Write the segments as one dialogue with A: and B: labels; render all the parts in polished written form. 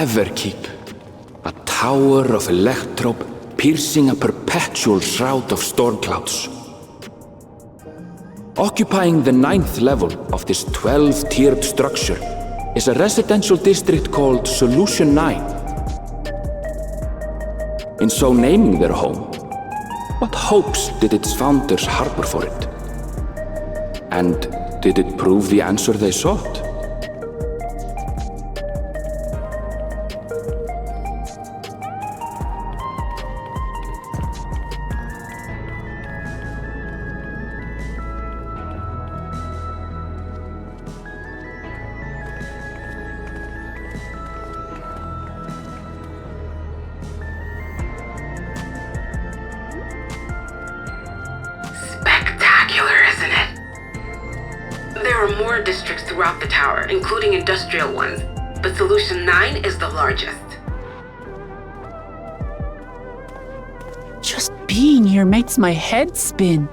A: ever keep. A tower of electrobe piercing a perpetual shroud of storm clouds. Occupying the 9th level of this 12-tiered structure is a residential district called Solution 9. In so naming their home, what hopes did its founders harbor for it? And did it prove the answer they sought?
B: Districts throughout the tower, including industrial ones, but Solution 9 is the largest.
C: Just being here makes my head spin.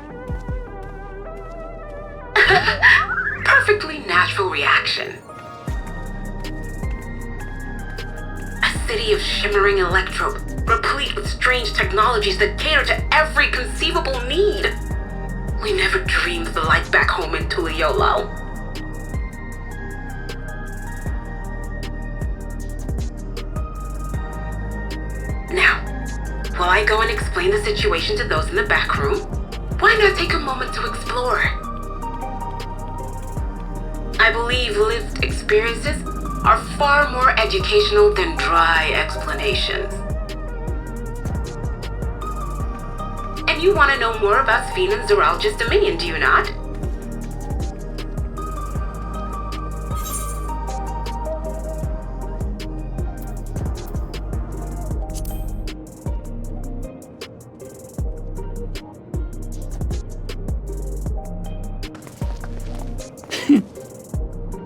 B: Perfectly natural reaction. A city of shimmering electrobe, replete with strange technologies that cater to every conceivable need. We never dreamed of the life back home in Tuliolo. Now, while I go and explain the situation to those in the back room, why not take a moment to explore? I believe lived experiences are far more educational than dry explanations. And you want to know more about Sphene and Zoology's Dominion, do you not?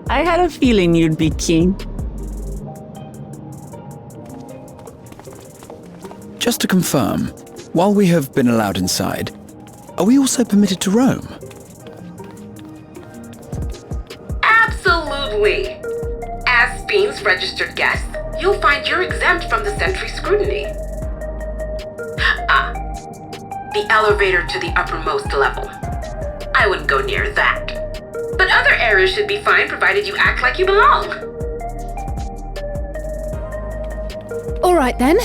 C: I had a feeling you'd be keen.
D: Just to confirm, while we have been allowed inside, are we also permitted to roam?
B: Absolutely! As Sphene's registered guest, you'll find you're exempt from the sentry scrutiny. The elevator to the uppermost level. I wouldn't go near that. But other areas should be fine provided you act like you belong.
E: All right then,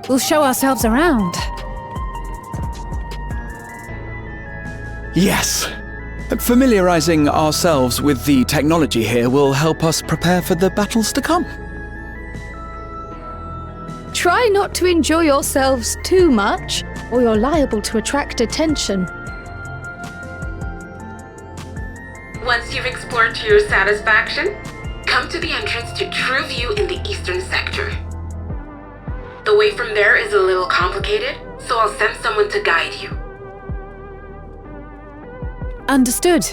E: we'll show ourselves around.
D: Yes. Familiarizing ourselves with the technology here will help us prepare for the battles to come.
E: Try not to enjoy yourselves too much, or you're liable to attract attention.
B: Once you've explored to your satisfaction, come to the entrance to True View in the eastern sector. The way from there is a little complicated, so I'll send someone to guide you.
E: Understood.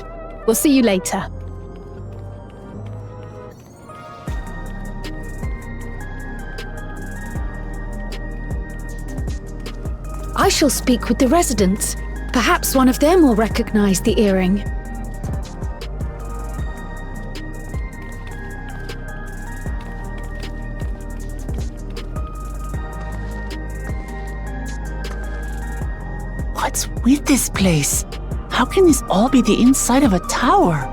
E: We'll see you later. I shall speak with the residents. Perhaps one of them will recognize the earring.
C: What's with this place? How can this all be the inside of a tower?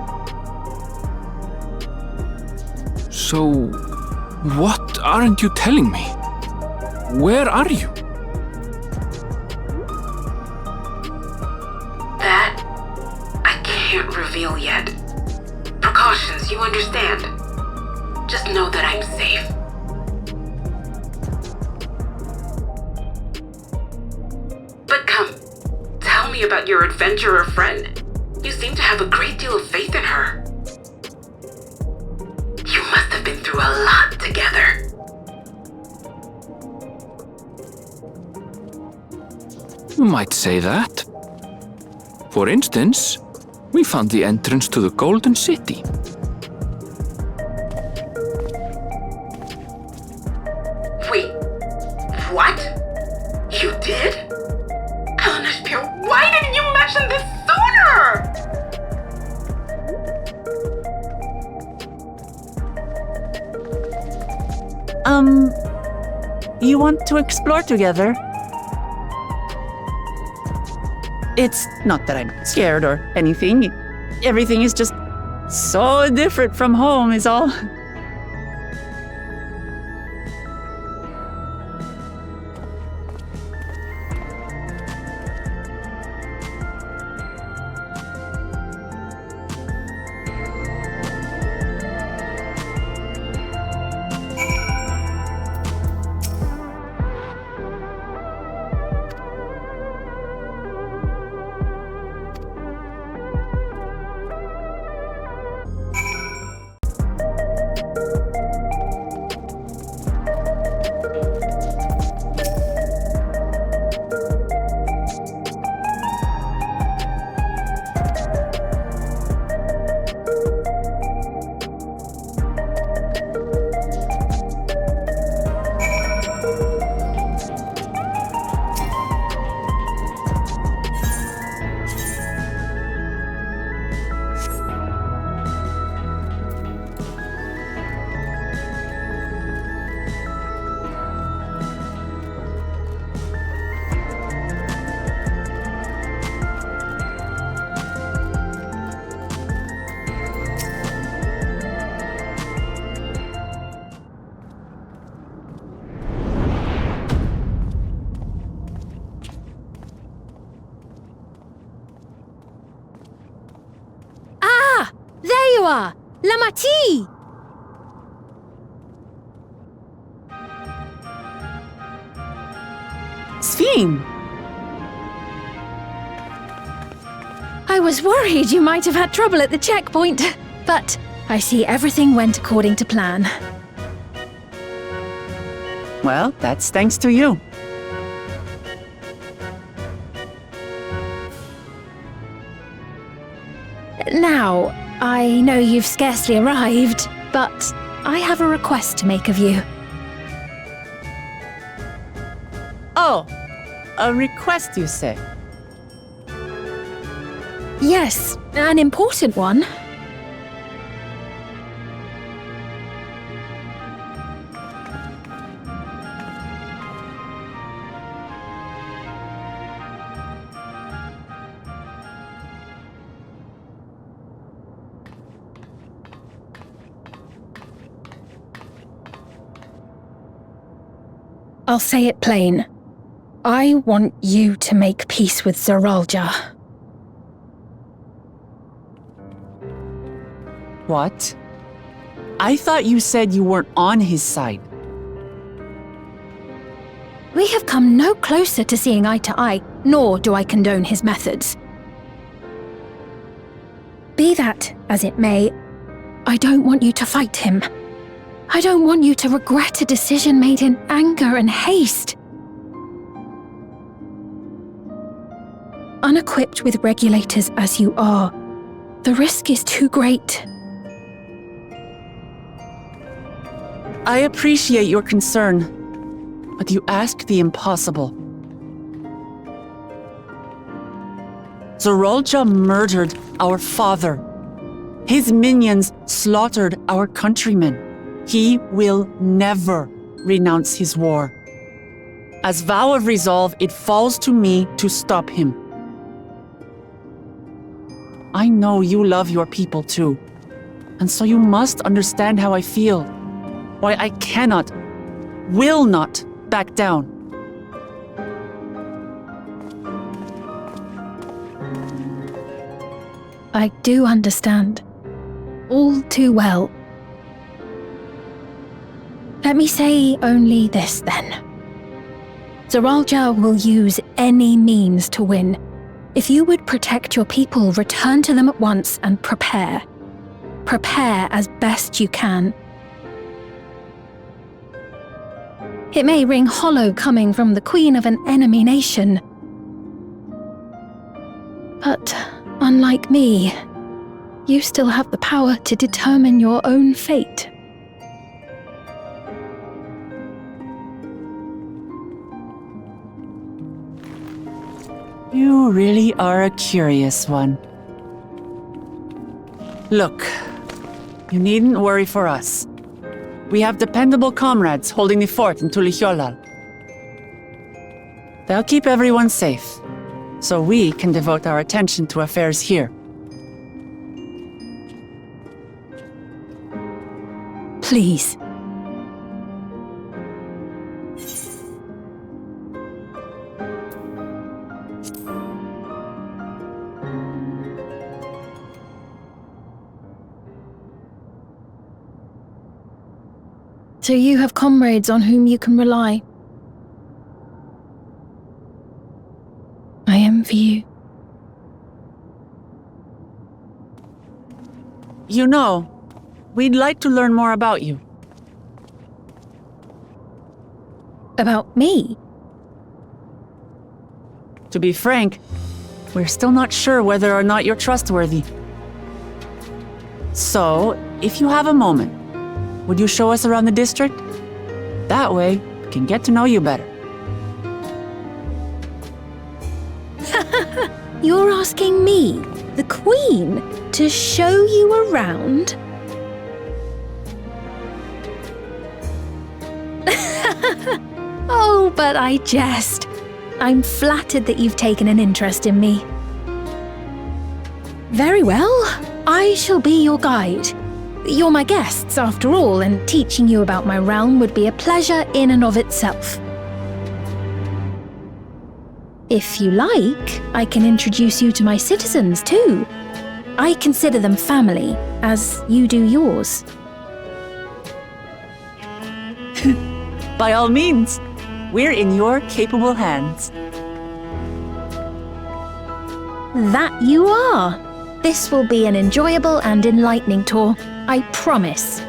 A: So, what aren't you telling me? Where are you?
B: That, I can't reveal yet. Precautions, you understand. Just know that I'm safe. But come, tell me about your adventurer friend. You seem to have a great deal of faith in her. You must have been through a lot together.
A: You might say that. For instance, we found the entrance to the Golden City.
B: Wait, what? You did? Elnashpir, why didn't you mention this sooner?
C: You want to explore together? It's not that I'm scared or anything. Everything is just so different from home is all.
E: There you are! Lamati!
C: Sphene!
E: I was worried you might have had trouble at the checkpoint, but I see everything went according to plan.
C: Well, that's thanks to you.
E: Now, I know you've scarcely arrived, but I have a request to make of you.
C: Oh, a request, you say?
E: Yes, an important one. I'll say it plain. I want you to make peace with Zoralja.
C: What? I thought you said you weren't on his side.
E: We have come no closer to seeing eye to eye, nor do I condone his methods. Be that as it may, I don't want you to fight him. I don't want you to regret a decision made in anger and haste. Unequipped with regulators as you are, the risk is too great.
C: I appreciate your concern, but you ask the impossible. Zoralja murdered our father. His minions slaughtered our countrymen. He will never renounce his war. As vow of resolve, it falls to me to stop him. I know you love your people too, and so you must understand how I feel. Why I cannot, will not back down.
E: I do understand. All too well. Let me say only this then. Zoralja will use any means to win. If you would protect your people, return to them at once and prepare. Prepare as best you can. It may ring hollow coming from the queen of an enemy nation. But, unlike me, you still have the power to determine your own fate.
C: You really are a curious one. Look, you needn't worry for us. We have dependable comrades holding the fort in Tulihyolal. They'll keep everyone safe, so we can devote our attention to affairs here.
E: Please. So you have comrades on whom you can rely. I envy you.
C: You know, we'd like to learn more about you.
E: About me?
C: To be frank, we're still not sure whether or not you're trustworthy. So, if you have a moment, would you show us around the district? That way, we can get to know you better.
E: You're asking me, the Queen, to show you around? Oh, but I jest. I'm flattered that you've taken an interest in me. Very well, I shall be your guide. You're my guests, after all, and teaching you about my realm would be a pleasure in and of itself. If you like, I can introduce you to my citizens, too. I consider them family, as you do yours.
C: By all means, we're in your capable hands.
E: That you are. This will be an enjoyable and enlightening tour, I promise.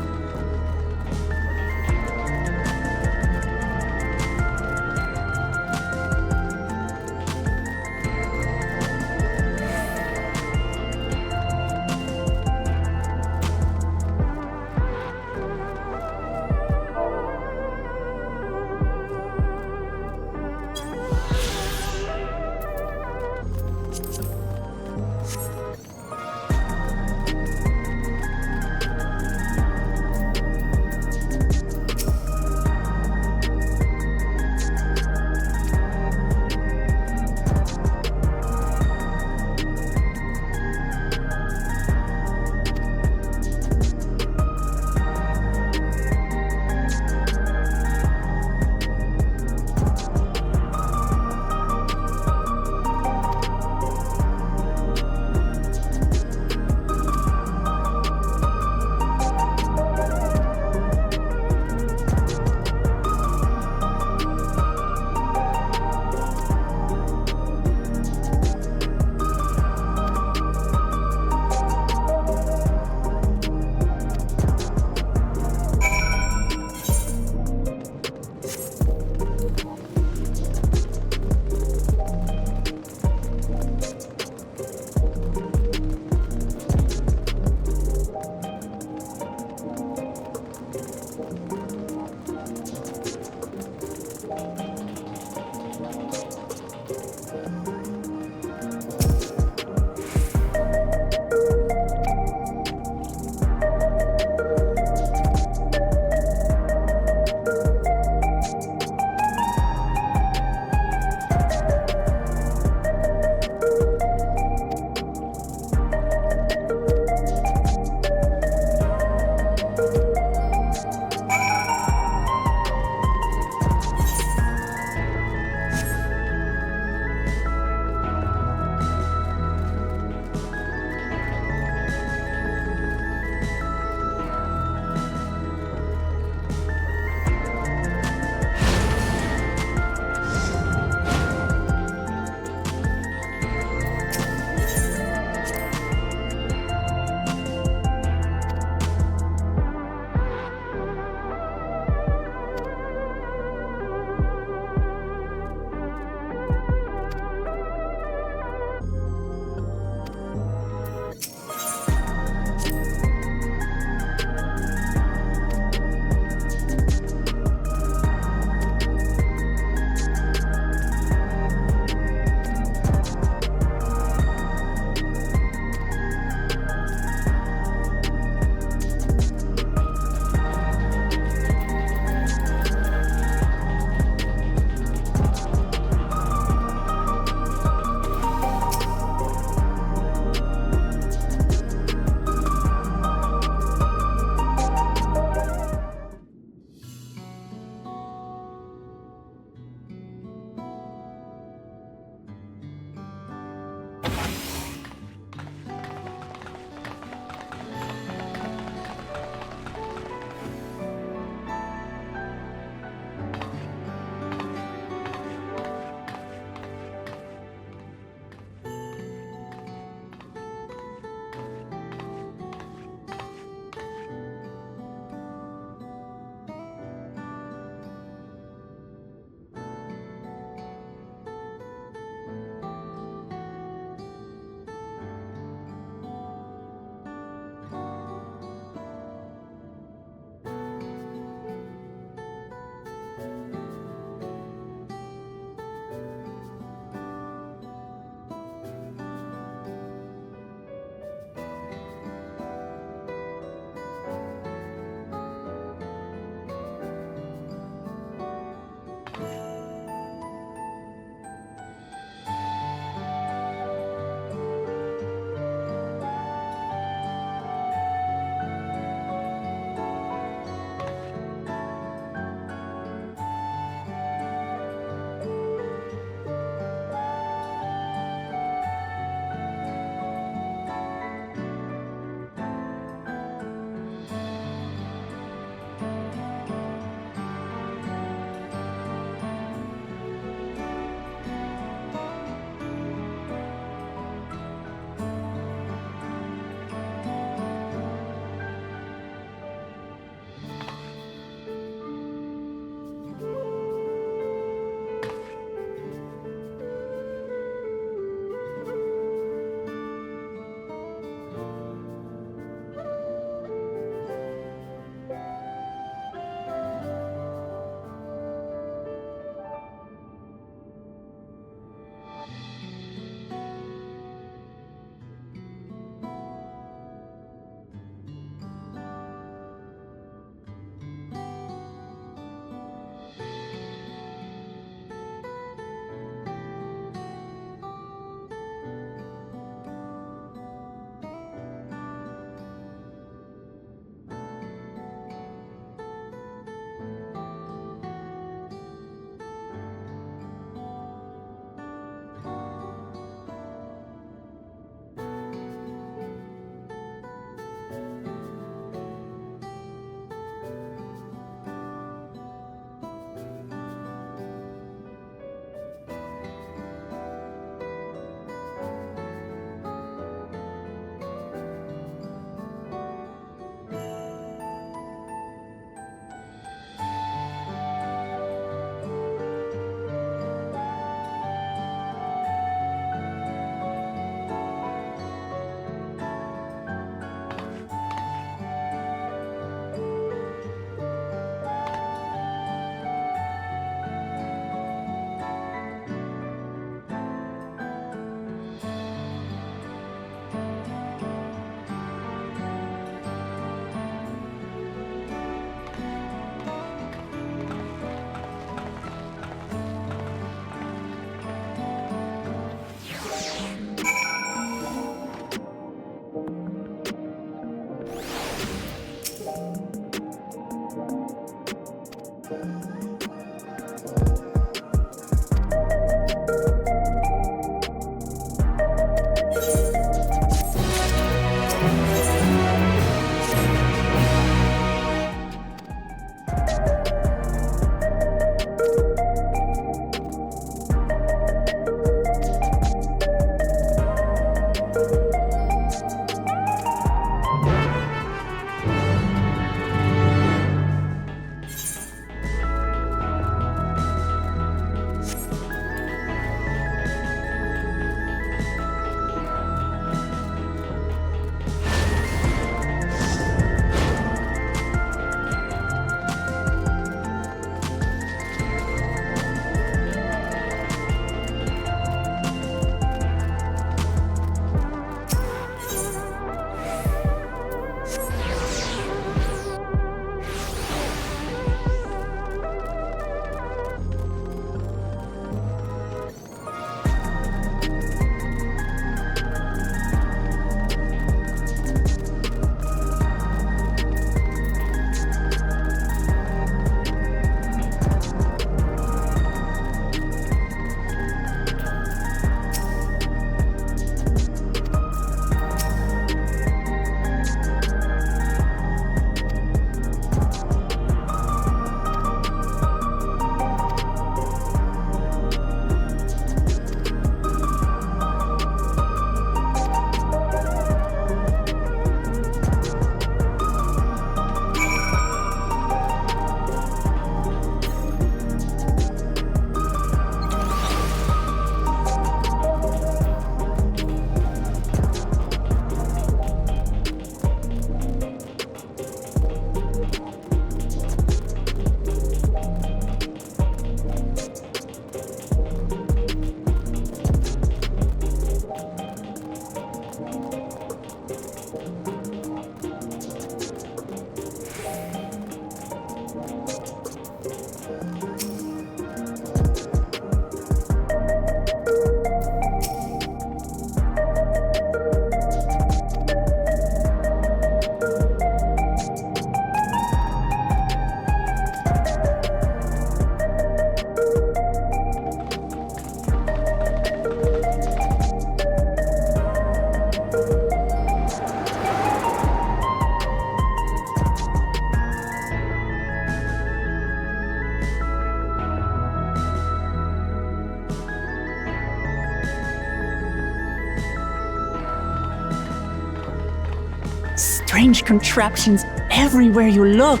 C: strange contraptions everywhere you look.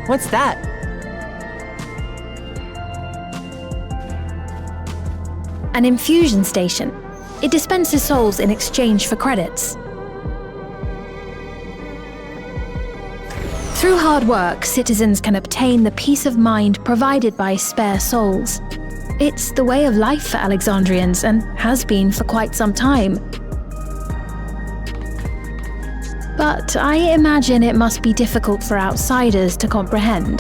C: What's that?
E: An infusion station. It dispenses souls in exchange for credits. Through hard work, citizens can obtain the peace of mind provided by spare souls. It's the way of life for Alexandrians and has been for quite some time. But I imagine it must be difficult for outsiders to comprehend.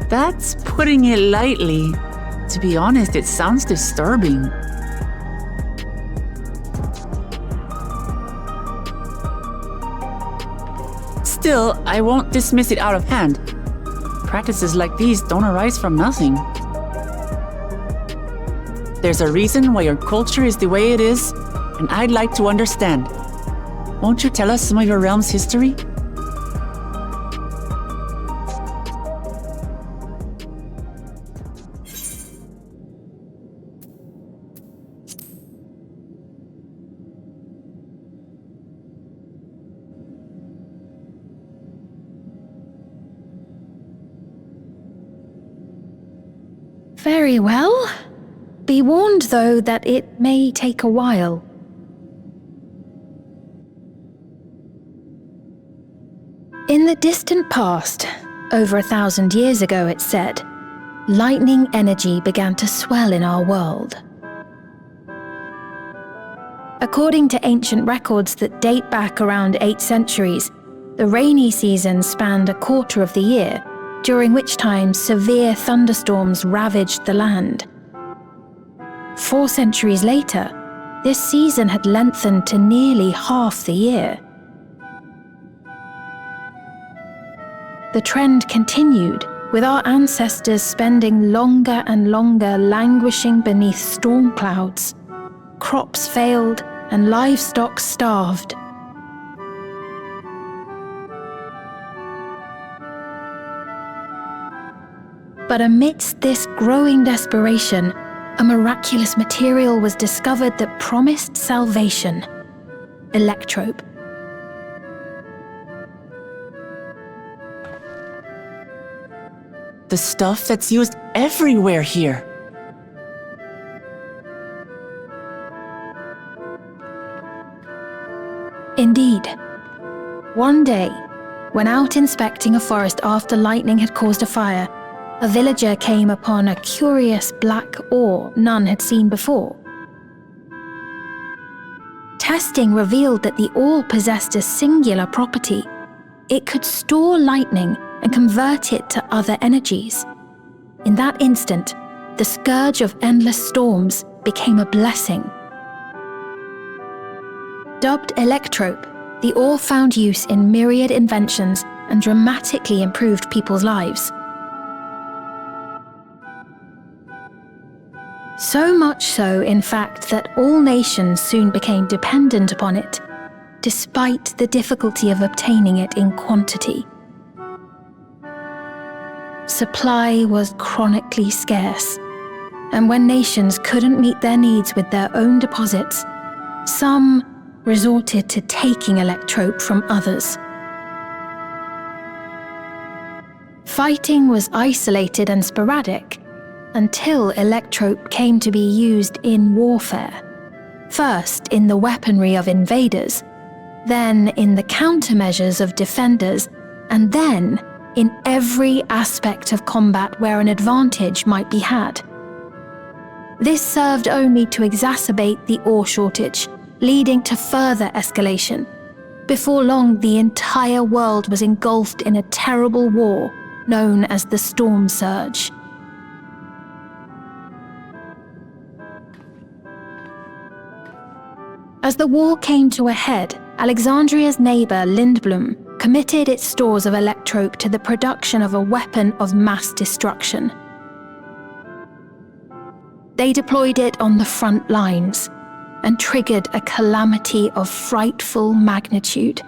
C: That's putting it lightly. To be honest, it sounds disturbing. Still, I won't dismiss it out of hand. Practices like these don't arise from nothing. There's a reason why your culture is the way it is, and I'd like to understand. Won't you tell us some of your realm's history?
E: Very well. Be warned, though, that it may take a while. In the distant past, over 1,000 years ago it's said, lightning energy began to swell in our world. According to ancient records that date back around 8 centuries, the rainy season spanned a quarter of the year, during which time severe thunderstorms ravaged the land. 4 centuries later, this season had lengthened to nearly half the year. The trend continued, with our ancestors spending longer and longer languishing beneath storm clouds. Crops failed and livestock starved. But amidst this growing desperation, a miraculous material was discovered that promised salvation: electrope.
C: The stuff that's used everywhere here.
E: Indeed. One day, when out inspecting a forest after lightning had caused a fire, a villager came upon a curious black ore none had seen before. Testing revealed that the ore possessed a singular property. It could store lightning and convert it to other energies. In that instant, the scourge of endless storms became a blessing. Dubbed electrope, the ore found use in myriad inventions and dramatically improved people's lives. So much so, in fact, that all nations soon became dependent upon it, despite the difficulty of obtaining it in quantity. Supply was chronically scarce, and when nations couldn't meet their needs with their own deposits, some resorted to taking electrope from others. Fighting was isolated and sporadic, until electrope came to be used in warfare, first in the weaponry of invaders, then in the countermeasures of defenders, and then in every aspect of combat where an advantage might be had. This served only to exacerbate the ore shortage, leading to further escalation. Before long, the entire world was engulfed in a terrible war known as the Storm Surge. As the war came to a head, Alexandria's neighbor Lindblom committed its stores of electrope to the production of a weapon of mass destruction. They deployed it on the front lines and triggered a calamity of frightful magnitude.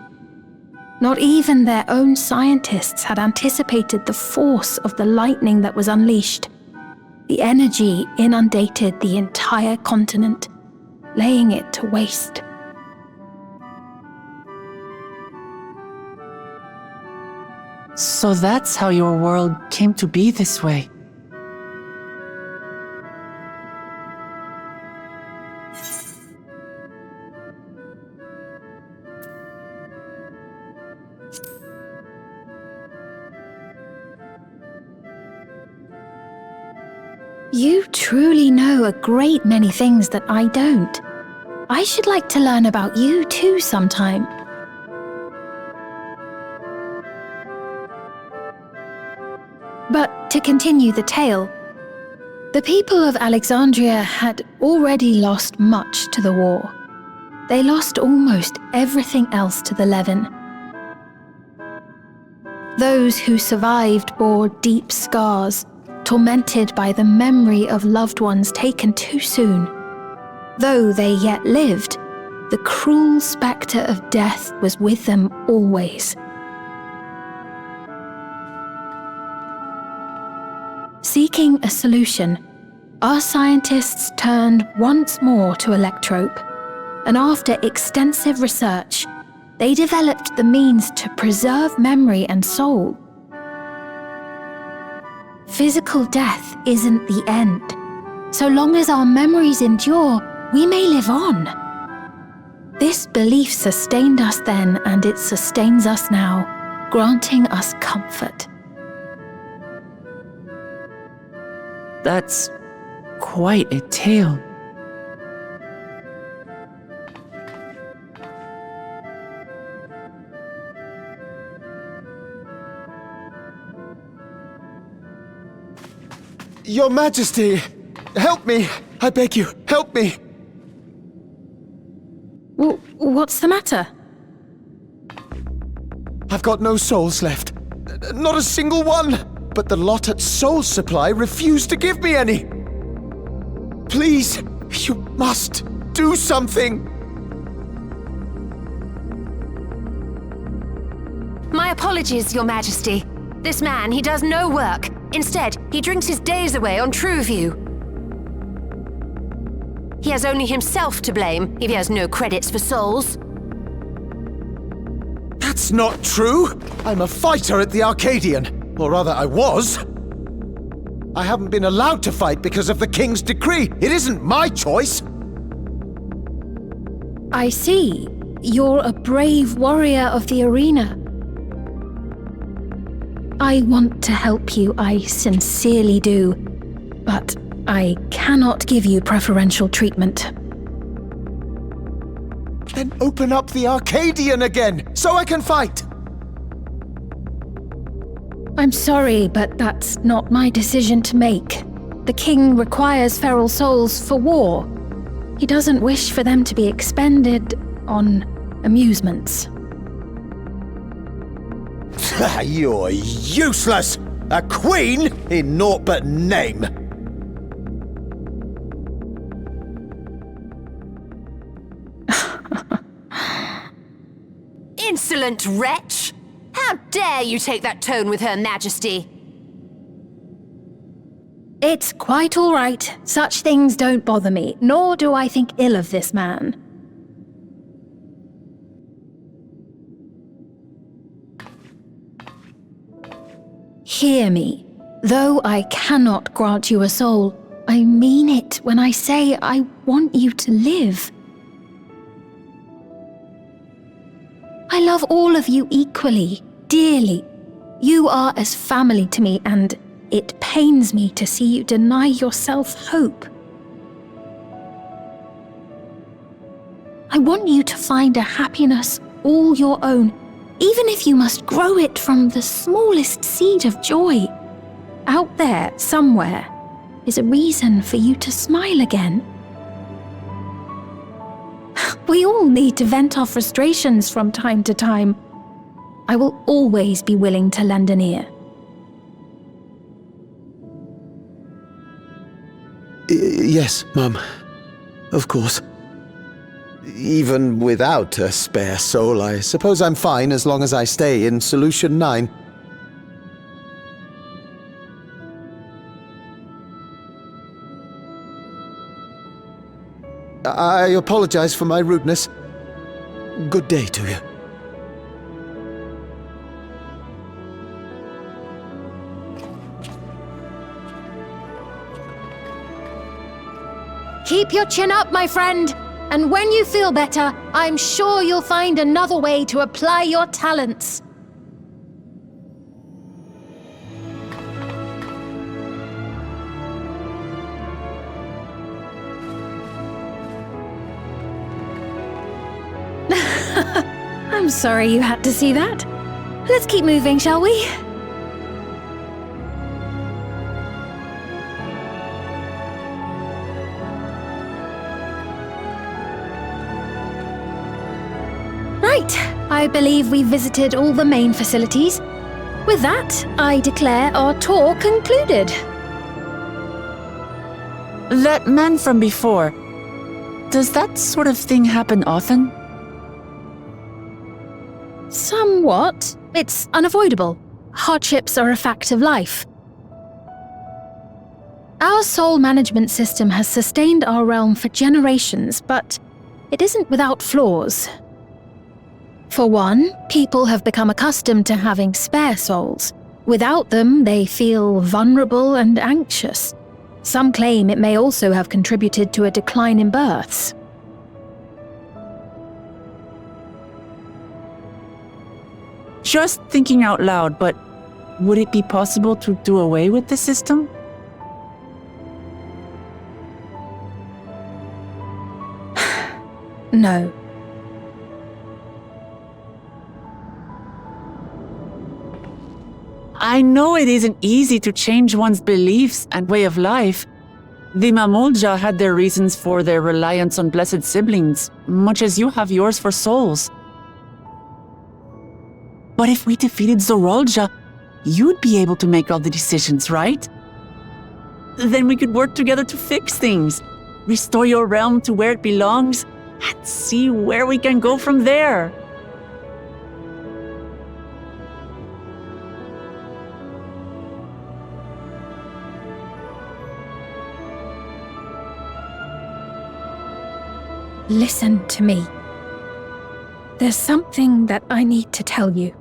E: Not even their own scientists had anticipated the force of the lightning that was unleashed. the energy inundated the entire continent, laying it to waste.
C: So that's how your world came to be this way.
E: You truly know a great many things that I don't. I should like to learn about you too sometime. But to continue the tale, the people of Alexandria had already lost much to the war. They lost almost everything else to the Levin. Those who survived bore deep scars, tormented by the memory of loved ones taken too soon. Though they yet lived, the cruel spectre of death was with them always. Seeking a solution, our scientists turned once more to Electrope, and after extensive research, they developed the means to preserve memory and soul. Physical death isn't the end. So long as our memories endure, we may live on. This belief sustained us then, and it sustains us now, granting us comfort.
C: That's quite a tale.
F: Your Majesty, help me! I beg you, help me!
E: What's the matter?
F: I've got no souls left. Not a single one! But the lot at Soul Supply refused to give me any! Please, you must do something!
G: My apologies, Your Majesty. This man, he does no work. Instead, he drinks his days away on TrueView. He has only himself to blame if he has no credits for souls.
F: That's not true! I'm a fighter at the Arcadian. Or rather, I was. I haven't been allowed to fight because of the King's decree. It isn't my choice.
E: I see. You're a brave warrior of the arena. I want to help you, I sincerely do. But I cannot give you preferential treatment.
F: Then open up the Arcadian again, so I can fight!
E: I'm sorry, but that's not my decision to make. The king requires feral souls for war. He doesn't wish for them to be expended on amusements.
F: You're useless! A queen in naught but name!
G: Insolent wretch! How dare you take that tone with Her Majesty?
E: It's quite all right. Such things don't bother me, nor do I think ill of this man. Hear me. Though I cannot grant you a soul, I mean it when I say I want you to live. I love all of you equally, dearly. You are as family to me, and it pains me to see you deny yourself hope. I want you to find a happiness all your own, even if you must grow it from the smallest seed of joy. Out there, somewhere, is a reason for you to smile again. We all need to vent our frustrations from time to time. I will always be willing to lend an ear.
F: Yes, Mum. Of course. Even without a spare soul, I suppose I'm fine as long as I stay in Solution 9. I apologize for my rudeness. Good day to you.
E: Keep your chin up, my friend. And when you feel better, I'm sure you'll find another way to apply your talents. I'm sorry you had to see that. Let's keep moving, shall we? Right, I believe we've visited all the main facilities. With that, I declare our tour concluded.
C: That man from before, does that sort of thing happen often?
E: Somewhat. It's unavoidable. Hardships are a fact of life. Our soul management system has sustained our realm for generations, but it isn't without flaws. For one, people have become accustomed to having spare souls. Without them, they feel vulnerable and anxious. Some claim it may also have contributed to a decline in births.
C: Just thinking out loud, but would it be possible to do away with the system?
E: No.
C: I know it isn't easy to change one's beliefs and way of life. The Mamolja had their reasons for their reliance on blessed siblings, much as you have yours for souls. But if we defeated Zorolja, you'd be able to make all the decisions, right? Then we could work together to fix things, restore your realm to where it belongs, and see where we can go from there.
E: Listen to me. There's something that I need to tell you.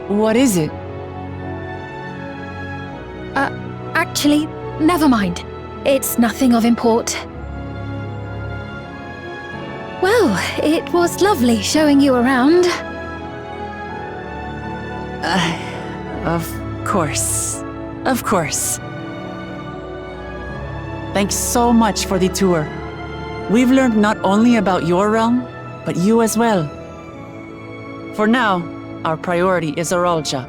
C: What is it?
E: Actually, never mind. It's nothing of import. Well, it was lovely showing you around.
C: Of course. Of course. Thanks so much for the tour. We've learned not only about your realm, but you as well. For now, our priority is Zorolja.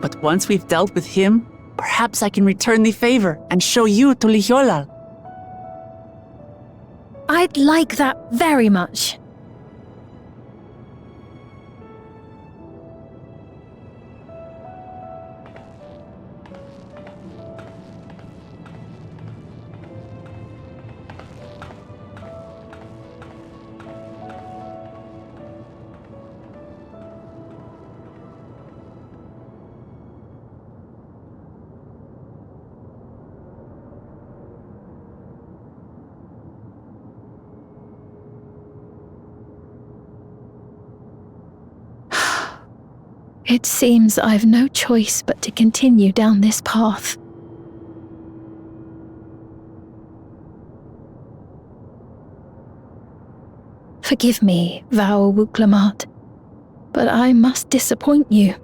C: But once we've dealt with him, perhaps I can return the favor and show you to Lihiolal.
E: I'd like that very much. It seems I've no choice but to continue down this path. Forgive me, Vau Wuklamat, but I must disappoint you.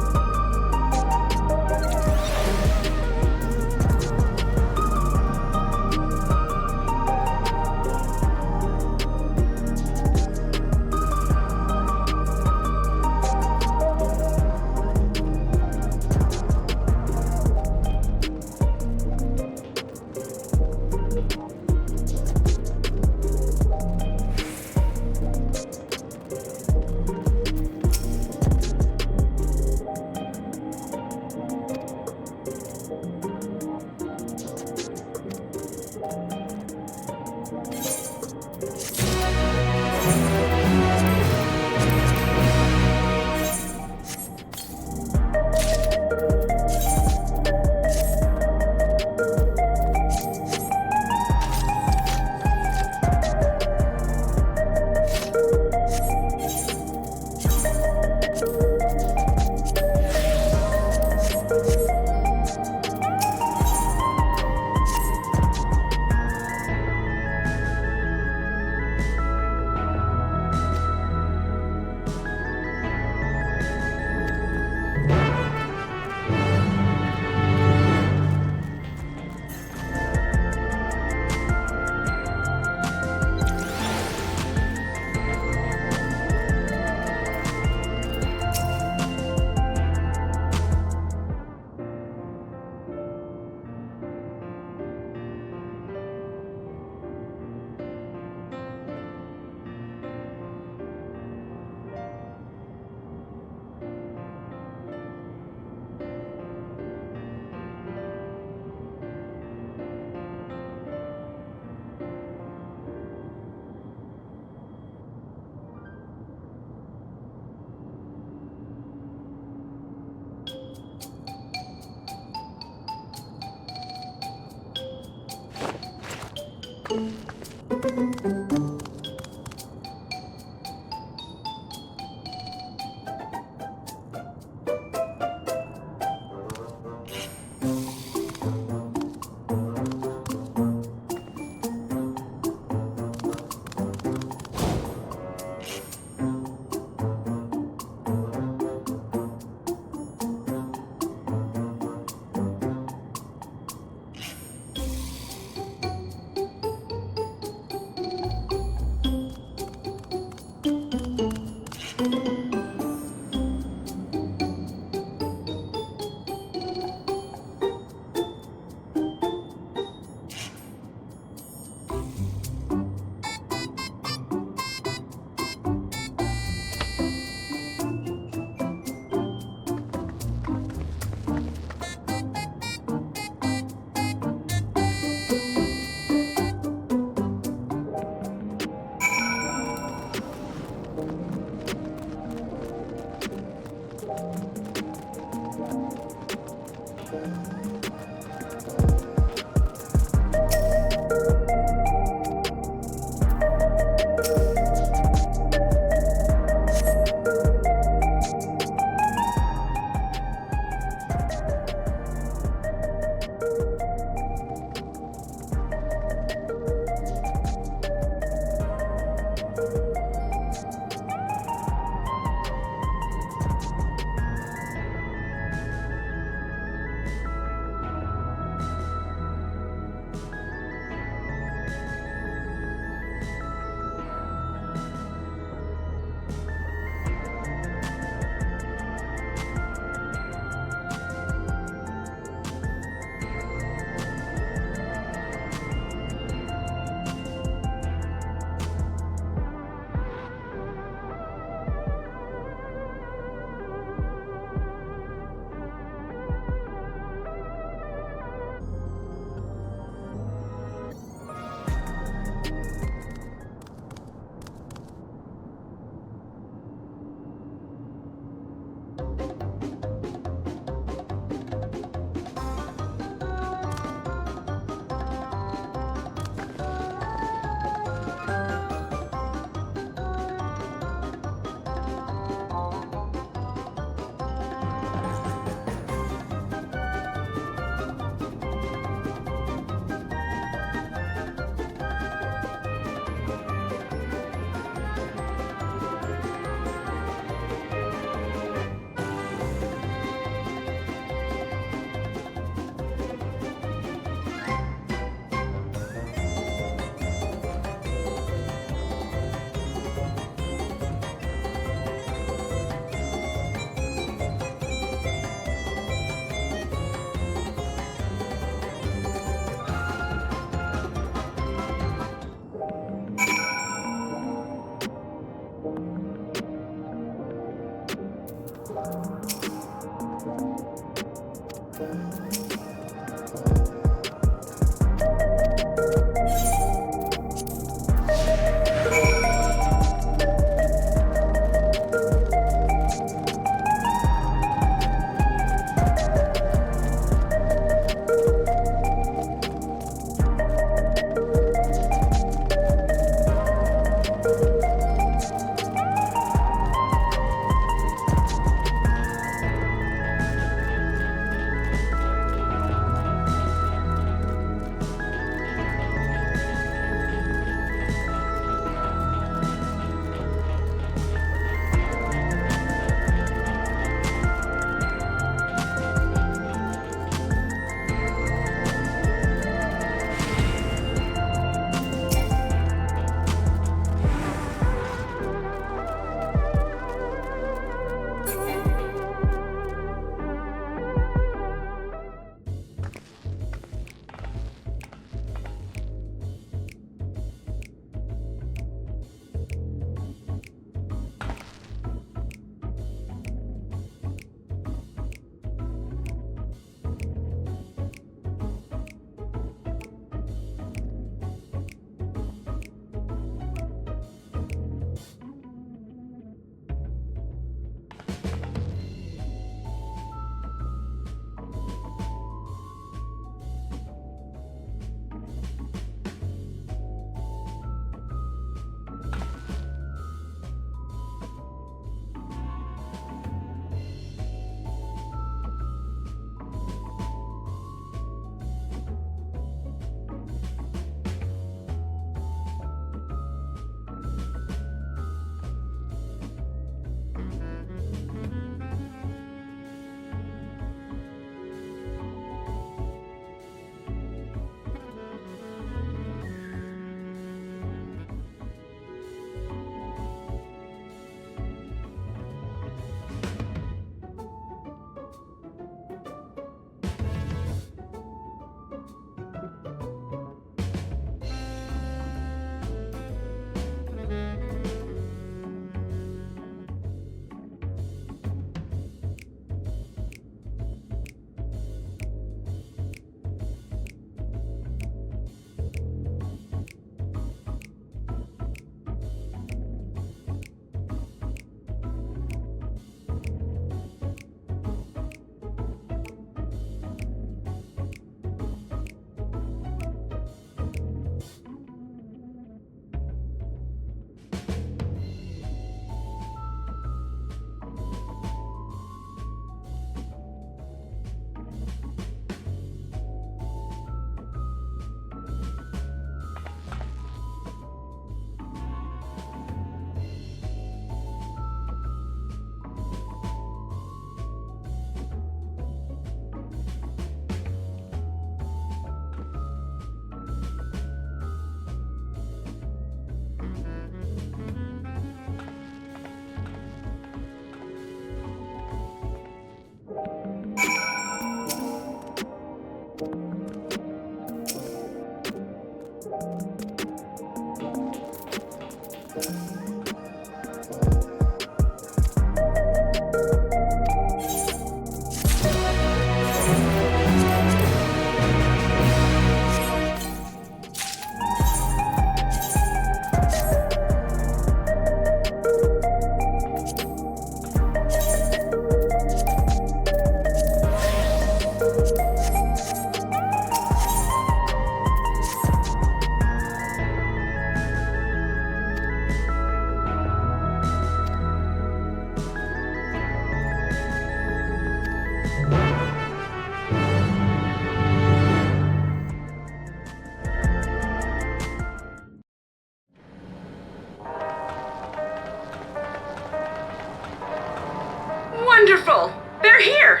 B: Wonderful! They're here!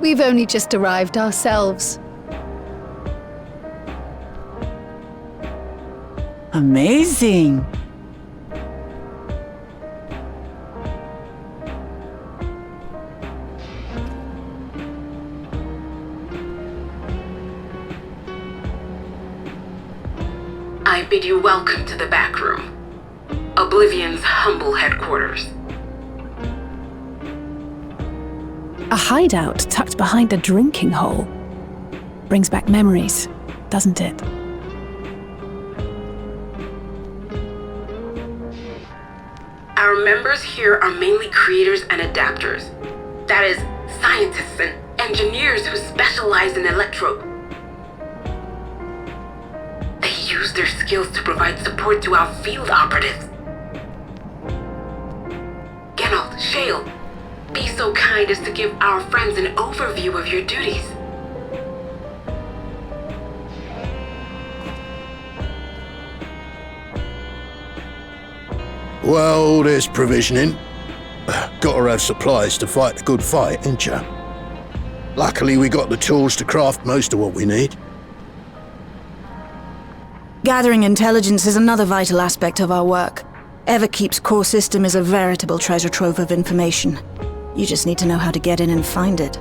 H: We've only just arrived ourselves.
C: Amazing.
B: I bid you welcome to the back room. Oblivion's humble headquarters.
I: A hideout tucked behind a drinking hole. Brings back memories, doesn't it?
B: Our members here are mainly creators and adapters. That is, scientists and engineers who specialize in electrope. They use their skills to provide support to our field operatives. Geralt, Shale, be so kind as to give our friends an overview of your duties.
J: Well, there's provisioning. Gotta have supplies to fight a good fight, ain't ya? Luckily, we got the tools to craft most of what we need.
K: Gathering intelligence is another vital aspect of our work. Everkeep's core system is a veritable treasure trove of information. You just need to know how to get in and find it.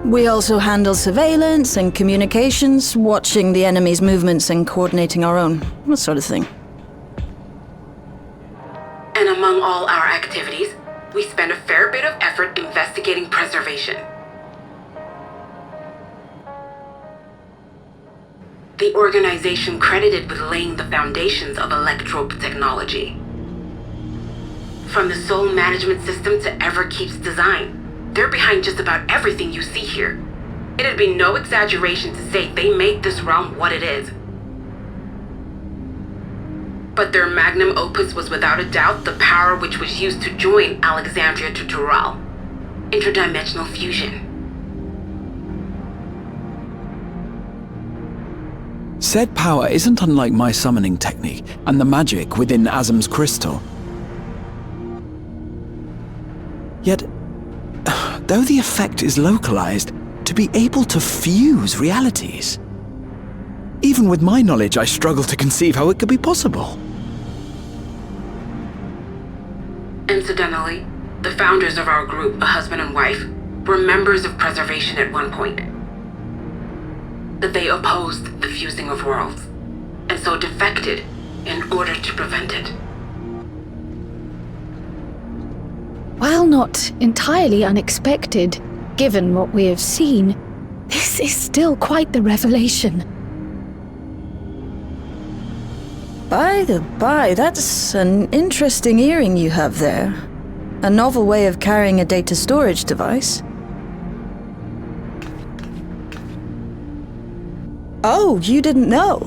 K: We also handle surveillance and communications, watching the enemy's movements and coordinating our own, that sort of thing.
B: And among all our activities, we spend a fair bit of effort investigating preservation. The organization credited with laying the foundations of electrope technology. From the soul management system to Everkeep's design, they're behind just about everything you see here. It'd be no exaggeration to say they made this realm what it is. But their magnum opus was without a doubt the power which was used to join Alexandria to Tural. Interdimensional fusion.
D: Said power isn't unlike my summoning technique and the magic within Azam's crystal. Yet, though the effect is localized, to be able to fuse realities. Even with my knowledge, I struggle to conceive how it could be possible.
B: Incidentally, the founders of our group, a husband and wife, were members of preservation at one point. That they opposed the fusing of worlds, and so defected in order to prevent it.
H: While not entirely unexpected, given what we have seen, this is still quite the revelation.
K: By the by, that's an interesting earring you have there. A novel way of carrying a data storage device. Oh, you didn't know?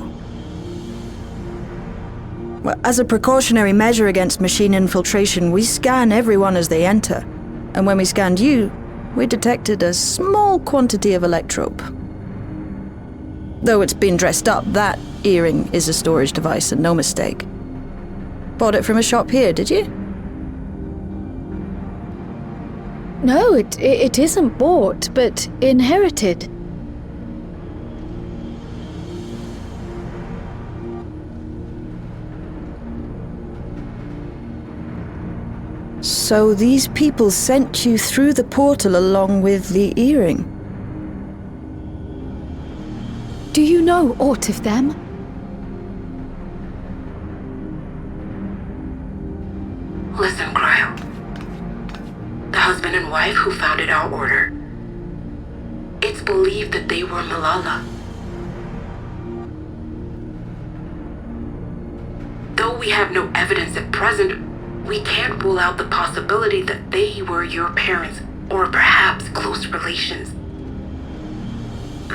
K: Well, as a precautionary measure against machine infiltration, we scan everyone as they enter. And when we scanned you, we detected a small quantity of electrope. Though it's been dressed up, that earring is a storage device and no mistake. Bought it from a shop here, did you?
H: No, it isn't bought, but inherited.
K: So these people sent you through the portal along with the earring?
H: Do you know aught of them?
B: Listen, Cryle. The husband and wife who founded our order. It's believed that they were Malala. Though we have no evidence at present, we can't rule out the possibility that they were your parents, or perhaps close relations.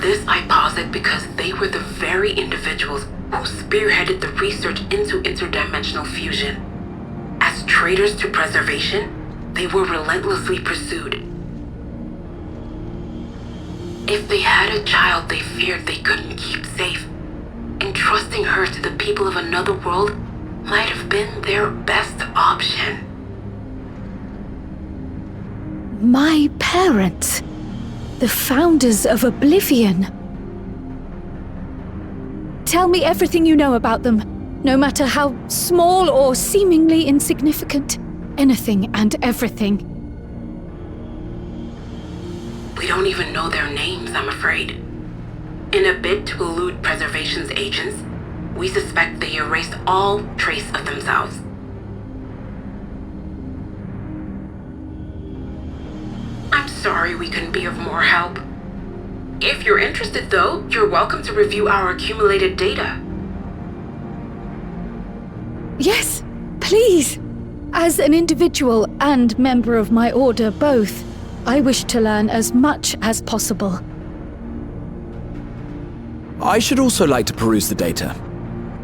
B: This I posit because they were the very individuals who spearheaded the research into interdimensional fusion. As traitors to preservation, they were relentlessly pursued. If they had a child they feared they couldn't keep safe, entrusting her to the people of another world might have been their best option.
H: My parents, the founders of Oblivion. Tell me everything you know about them, no matter how small or seemingly insignificant. Anything and everything.
B: We don't even know their names, I'm afraid. In a bid to elude preservation's agents, we suspect they erased all trace of themselves. I'm sorry we couldn't be of more help. If you're interested though, you're welcome to review our accumulated data.
H: Yes, please. As an individual and member of my order both, I wish to learn as much as possible.
D: I should also like to peruse the data.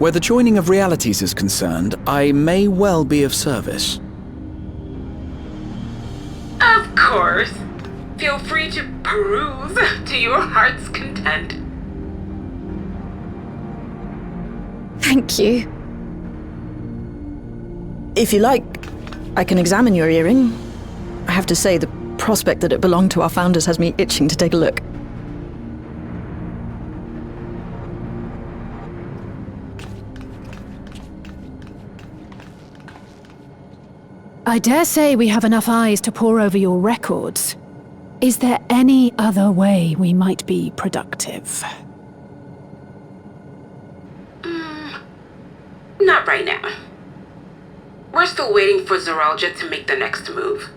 D: Where the joining of realities is concerned, I may well be of service.
B: Of course. Feel free to peruse to your heart's content.
H: Thank you.
K: If you like, I can examine your earring. I have to say, the prospect that it belonged to our founders has me itching to take a look.
I: I dare say we have enough eyes to pore over your records. Is there any other way we might be productive?
B: Not right now. We're still waiting for Zoralja to make the next move.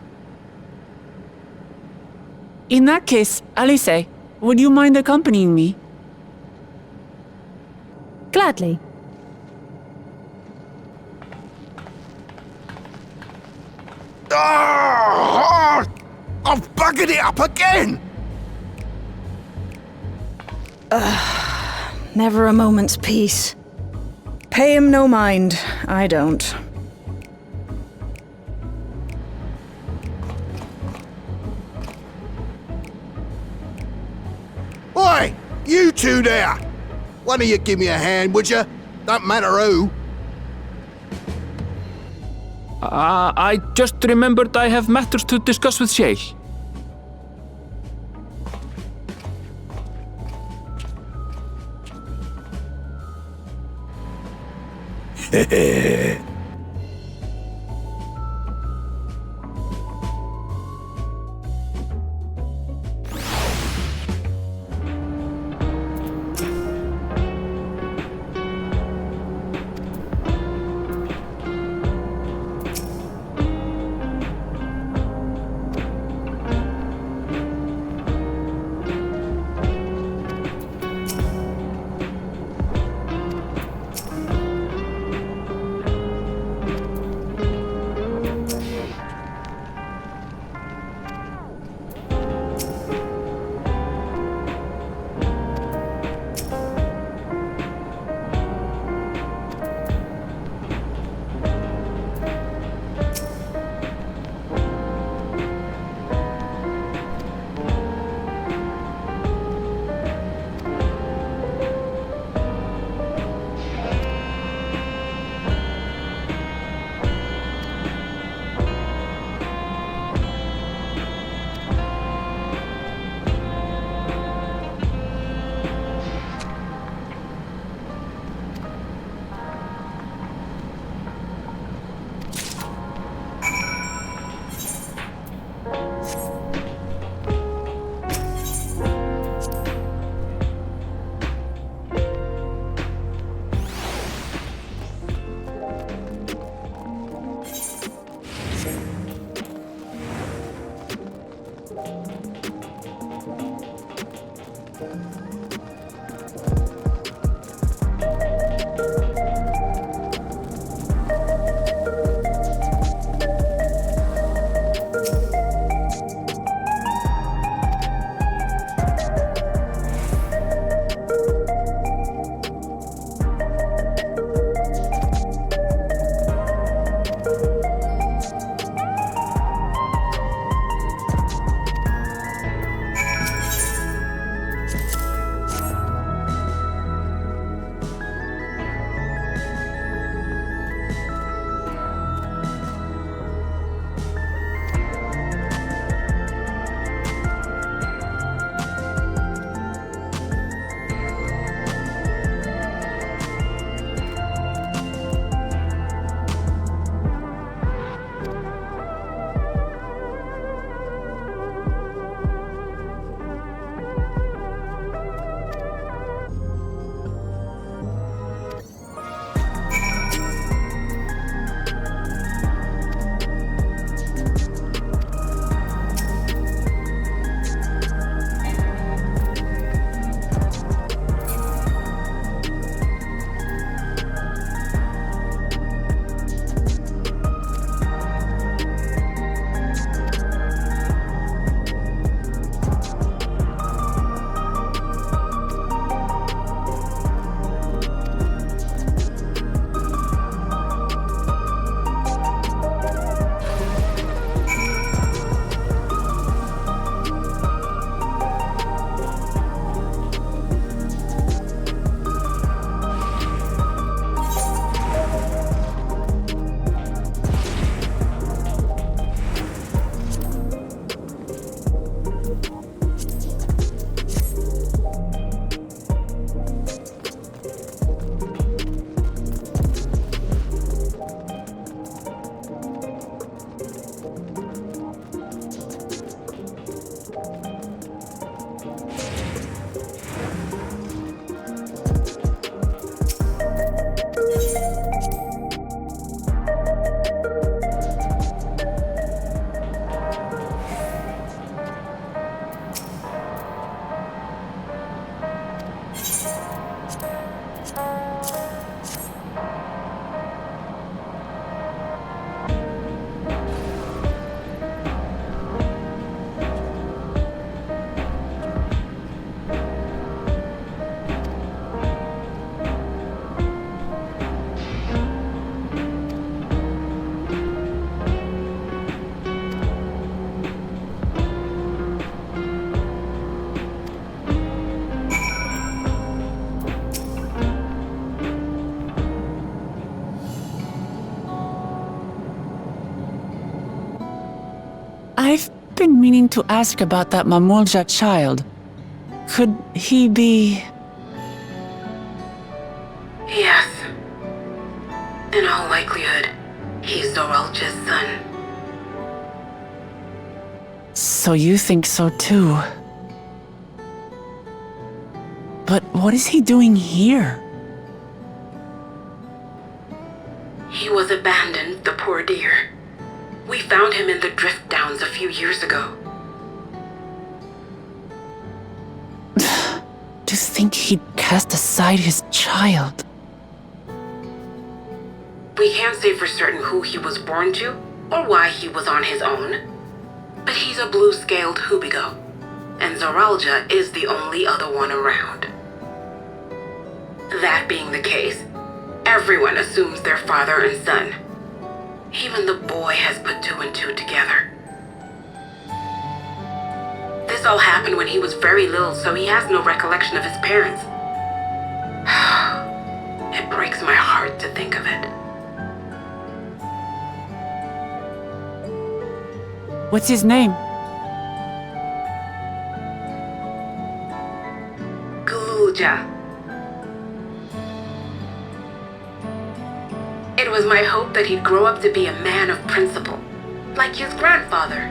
C: In that case, Alice, would you mind accompanying me?
I: Gladly.
J: Ah! I've buggered it up again!
K: Never a moment's peace. Pay him no mind. I don't.
J: Oi! You two there! One of you give me a hand, would you? Don't matter who.
A: I just remembered I have matters to discuss with Shay.
C: I've been meaning to ask about that Mamulja child. Could he be...
B: Yes. In all likelihood, he's Zoralja's son.
C: So you think so too? But what is he doing here?
B: He was abandoned, the poor dear. We found him in the drift downs a few years ago.
C: To think he'd cast aside his child.
B: We can't say for certain who he was born to, or why he was on his own. But he's a blue-scaled Hubigo, and Zoralja is the only other one around. That being the case, everyone assumes they're father and son. Even the boy has put two and two together. This all happened when he was very little, so he has no recollection of his parents. It breaks my heart to think of it.
C: What's his name?
B: Gululja. It was my hope that he'd grow up to be a man of principle, like his grandfather.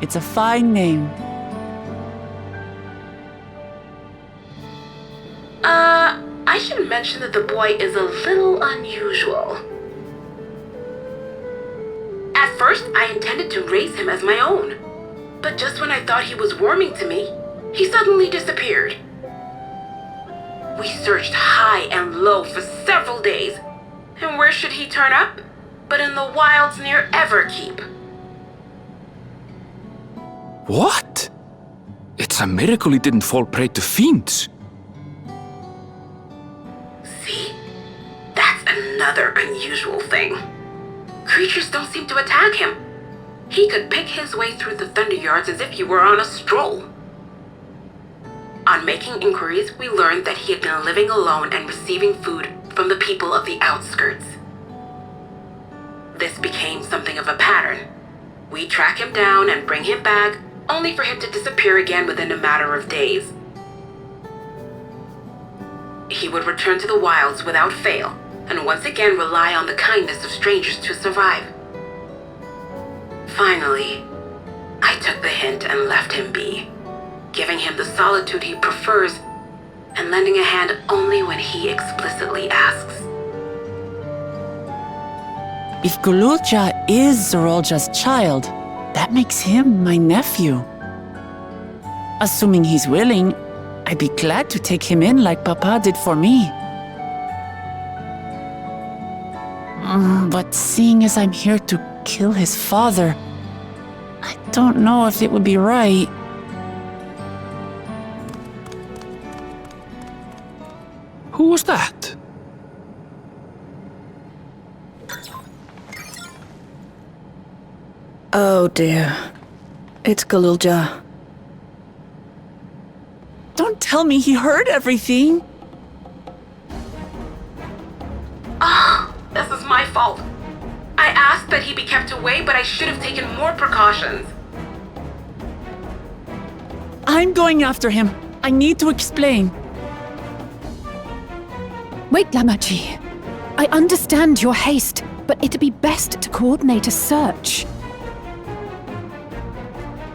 C: It's a fine name.
B: I should mention that the boy is a little unusual. At first, I intended to raise him as my own, but just when I thought he was warming to me, he suddenly disappeared. We searched high and low for several days, and where should he turn up but in the wilds near Everkeep?
A: What? It's a miracle he didn't fall prey to fiends.
B: See? That's another unusual thing. Creatures don't seem to attack him. He could pick his way through the Thunderyards as if he were on a stroll. On making inquiries, we learned that he had been living alone and receiving food from the people of the outskirts. This became something of a pattern. We track him down and bring him back, only for him to disappear again within a matter of days. He would return to the wilds without fail, and once again rely on the kindness of strangers to survive. Finally, I took the hint and left him be, giving him the solitude he prefers and lending a hand only when he explicitly asks.
C: If Gululja is Zoralja's child, that makes him my nephew. Assuming he's willing, I'd be glad to take him in like Papa did for me. But seeing as I'm here to kill his father, I don't know if it would be right.
A: Who was that?
K: Oh dear. It's Gululja.
C: Don't tell me he heard everything.
B: This is my fault. I asked that he be kept away, but I should have taken more precautions.
C: I'm going after him. I need to explain.
I: Wait, Lamachi. I understand your haste, but it'd be best to coordinate a search.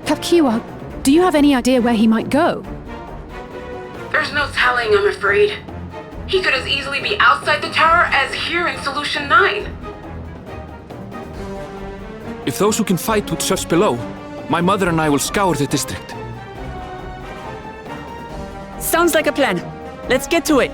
I: Kapkiwa, do you have any idea where he might go?
B: There's no telling, I'm afraid. He could as easily be outside the tower as here in Solution 9.
A: If those who can fight would search below, my mother and I will scour the district.
C: Sounds like a plan. Let's get to it.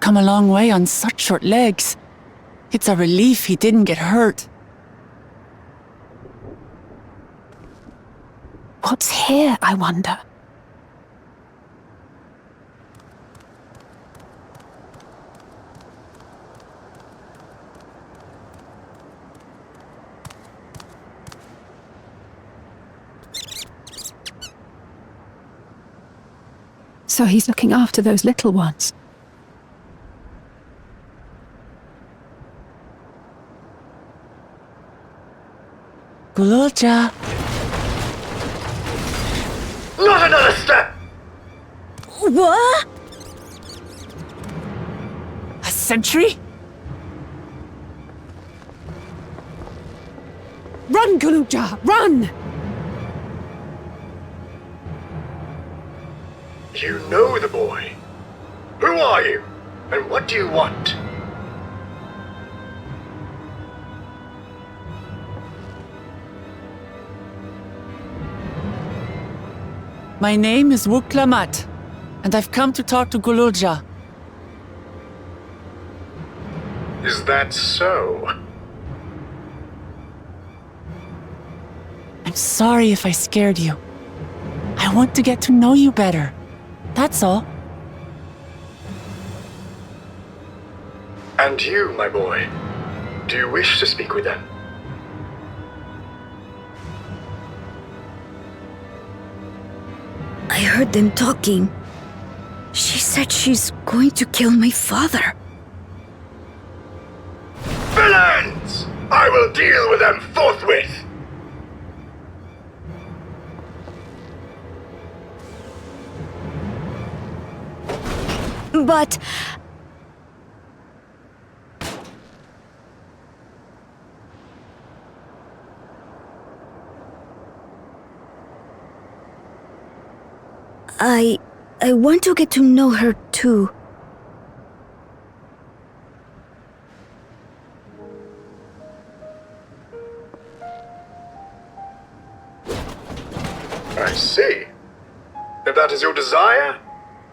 C: come a long way on such short legs. It's a relief he didn't get hurt.
I: What's here, I wonder? So he's looking after those little ones.
C: Gululja.
J: Not another step!
K: What?
C: A sentry?
I: Run, Gululja, run!
J: You know the boy. Who are you? And what do you want?
C: My name is Wuklamat, and I've come to talk to Gululja.
J: Is that so?
C: I'm sorry if I scared you. I want to get to know you better. That's all.
J: And you, my boy, do you wish to speak with them?
K: I heard them talking. She said she's going to kill my father.
J: Villains! I will deal with them forthwith!
K: But... I want to get to know her too.
J: I see. If that is your desire,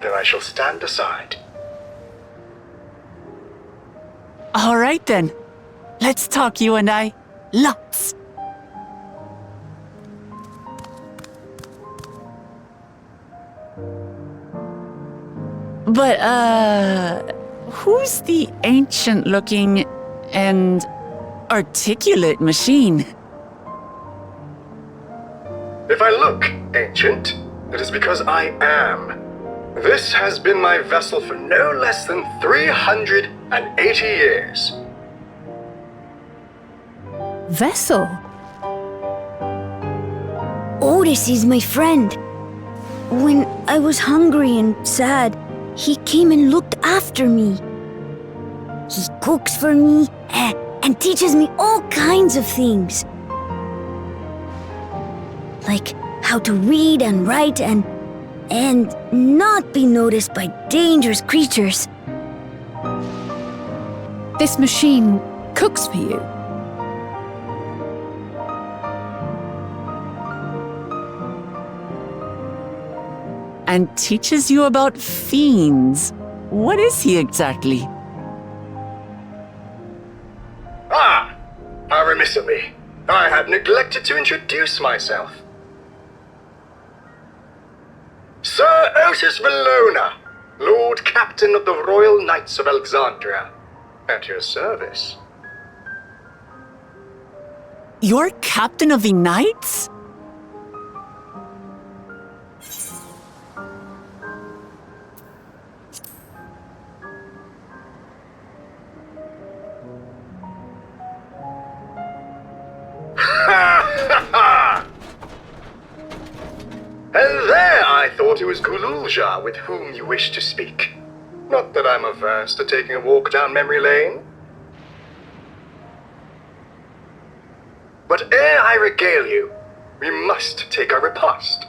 J: then I shall stand aside.
C: All right then. Let's talk, you and I. Lots. But, who's the ancient-looking and articulate machine?
J: If I look ancient, it is because I am. This has been my vessel for no less than 380 years.
I: Vessel?
K: Otis is my friend. When I was hungry and sad, he came and looked after me. He cooks for me and teaches me all kinds of things. Like how to read and write and not be noticed by dangerous creatures.
I: This machine cooks for you?
C: And teaches you about fiends. What is he exactly?
J: Ah! How remiss of me. I had neglected to introduce myself. Sir Otis Valona, Lord Captain of the Royal Knights of Alexandria, at your service.
C: You're captain of the knights?
J: And there I thought it was Gululja with whom you wished to speak. Not that I'm averse to taking a walk down memory lane. But ere I regale you, we must take our repast.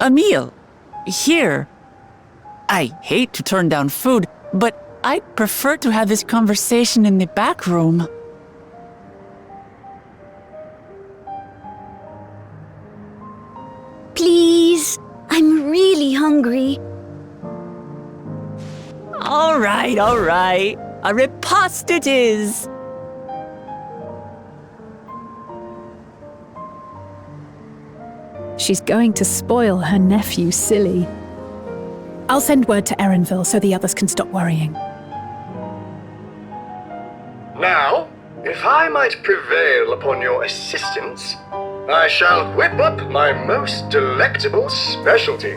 C: A meal? Here? I hate to turn down food, but I'd prefer to have this conversation in the back room.
K: Please, I'm really hungry.
C: All right, all right. A riposte it is.
I: She's going to spoil her nephew silly. I'll send word to Erenville so the others can stop worrying.
J: Now, if I might prevail upon your assistance, I shall whip up my most delectable specialty.